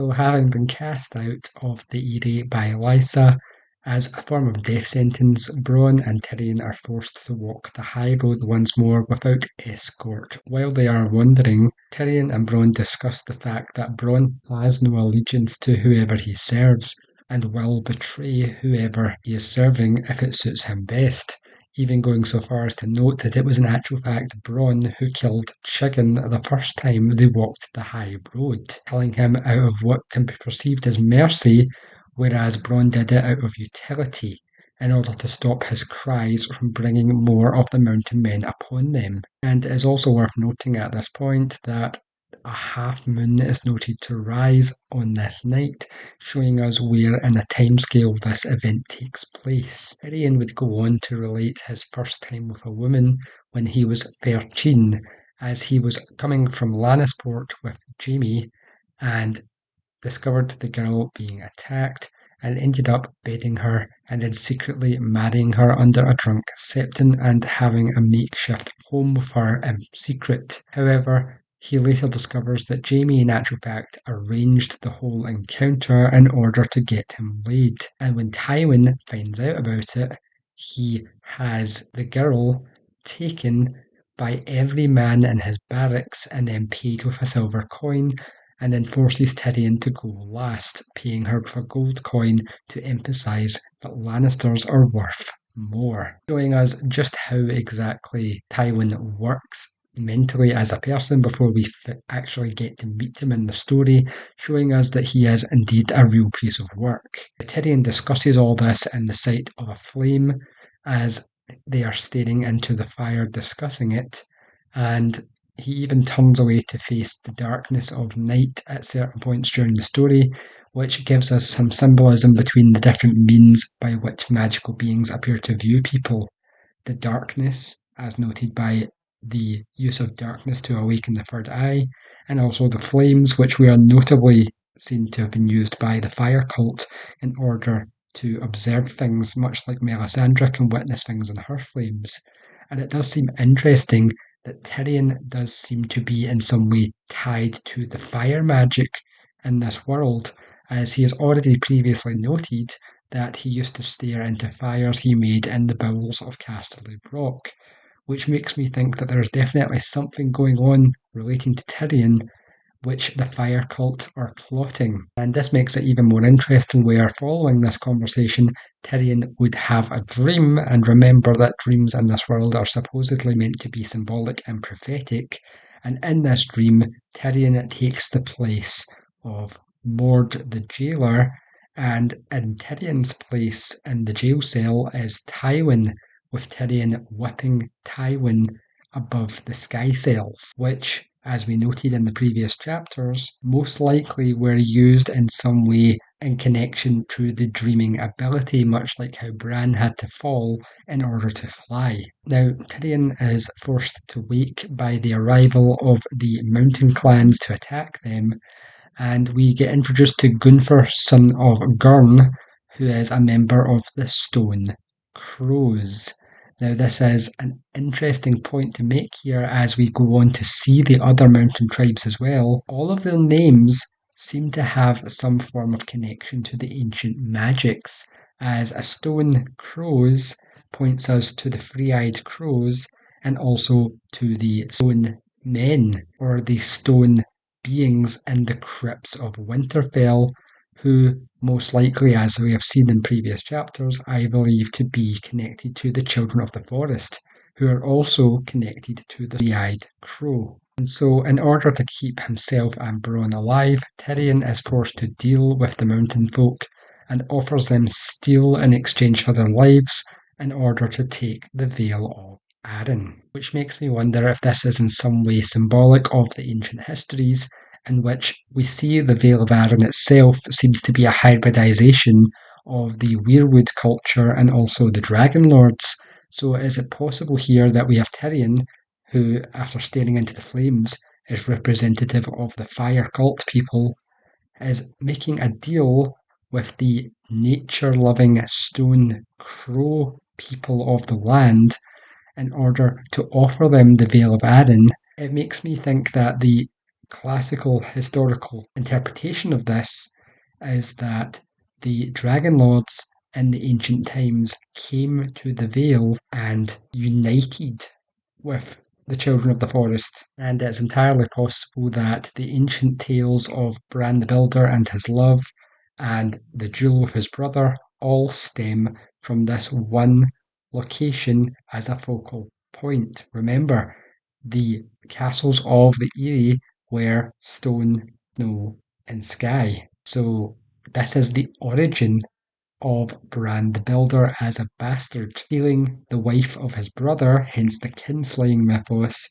So having been cast out of the Eyrie by Lysa as a form of death sentence, Bronn and Tyrion are forced to walk the high road once more without escort. While they are wandering, Tyrion and Bronn discuss the fact that Bronn has no allegiance to whoever he serves, and will betray whoever he is serving if it suits him best, even going so far as to note that it was in actual fact Bronn who killed Chicken the first time they walked the high road, killing him out of what can be perceived as mercy, whereas Bronn did it out of utility, in order to stop his cries from bringing more of the mountain men upon them. And it is also worth noting at this point that a half moon is noted to rise on this night, showing us where in the timescale this event takes place. Tyrion would go on to relate his first time with a woman when he was 13, as he was coming from Lannisport with Jaime and discovered the girl being attacked and ended up bedding her and then secretly marrying her under a drunk septon and having a makeshift home with her in secret. However, he later discovers that Jaime in actual fact arranged the whole encounter in order to get him laid. And when Tywin finds out about it, he has the girl taken by every man in his barracks and then paid with a silver coin, and then forces Tyrion to go last, paying her with a gold coin to emphasise that Lannisters are worth more, showing us just how exactly Tywin works mentally as a person before we actually get to meet him in the story, showing us that he is indeed a real piece of work. Tyrion discusses all this in the sight of a flame as they are staring into the fire discussing it, and he even turns away to face the darkness of night at certain points during the story, which gives us some symbolism between the different means by which magical beings appear to view people. The darkness, as noted by the use of darkness to awaken the third eye, and also the flames, which we are notably seen to have been used by the fire cult in order to observe things, much like Melisandre can witness things in her flames. And it does seem interesting that Tyrion does seem to be in some way tied to the fire magic in this world, as he has already previously noted that he used to stare into fires he made in the bowels of Casterly Rock, which makes me think that there's definitely something going on relating to Tyrion which the fire cult are plotting. And this makes it even more interesting where, following this conversation, Tyrion would have a dream, and remember that dreams in this world are supposedly meant to be symbolic and prophetic, and in this dream, Tyrion takes the place of Mord the jailer, and in Tyrion's place in the jail cell is Tywin, with Tyrion whipping Tywin above the sky cells, which, as we noted in the previous chapters, most likely were used in some way in connection to the dreaming ability, much like how Bran had to fall in order to fly. Now, Tyrion is forced to wake by the arrival of the mountain clans to attack them, and we get introduced to Gunther, son of Gurn, who is a member of the Stone Crows. Now, this is an interesting point to make here as we go on to see the other mountain tribes as well. All of their names seem to have some form of connection to the ancient magics, as a Stone Crows points us to the three-eyed crows and also to the stone men, or the stone beings in the crypts of Winterfell, who most likely, as we have seen in previous chapters, I believe to be connected to the Children of the Forest, who are also connected to the three-eyed crow. And so, in order to keep himself and Bronn alive, Tyrion is forced to deal with the mountain folk and offers them steel in exchange for their lives in order to take the Vale of Arryn, which makes me wonder if this is in some way symbolic of the ancient histories, in which we see the Vale of Arryn itself seems to be a hybridization of the weirwood culture and also the Dragon Lords. So is it possible here that we have Tyrion, who, after staring into the flames, is representative of the fire cult people, is making a deal with the nature-loving stone crow people of the land in order to offer them the Vale of Arryn? It makes me think that the classical historical interpretation of this is that the Dragon Lords in the ancient times came to the Vale and united with the Children of the Forest, and it's entirely possible that the ancient tales of Bran the Builder and his love and the duel with his brother all stem from this one location as a focal point. Remember, the castles of the Eyrie were stone, snow, and sky. So this is the origin of Bran the Builder as a bastard, stealing the wife of his brother, hence the kinslaying mythos,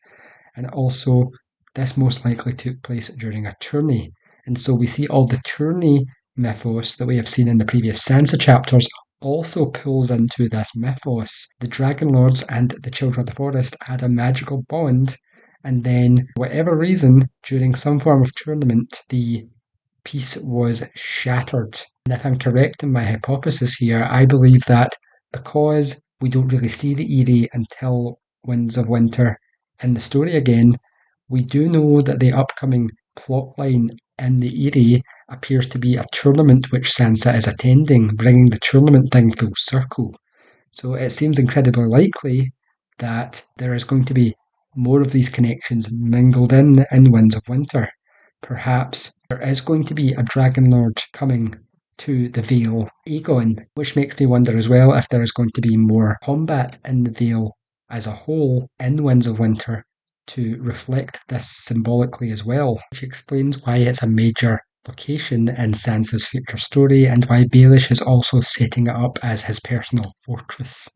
and also this most likely took place during a tourney. And so we see all the tourney mythos that we have seen in the previous Sansa chapters also pulls into this mythos. The Dragon Lords and the Children of the Forest had a magical bond, and then, for whatever reason, during some form of tournament, the peace was shattered. And if I'm correct in my hypothesis here, I believe that because we don't really see the Eyrie until Winds of Winter in the story again, we do know that the upcoming plotline in the Eyrie appears to be a tournament which Sansa is attending, bringing the tournament thing full circle. So it seems incredibly likely that there is going to be more of these connections mingled in Winds of Winter. Perhaps there is going to be a Dragon Lord coming to the Vale, Aegon, which makes me wonder as well if there is going to be more combat in the Vale as a whole in Winds of Winter to reflect this symbolically as well, which explains why it's a major location in Sansa's future story and why Baelish is also setting it up as his personal fortress.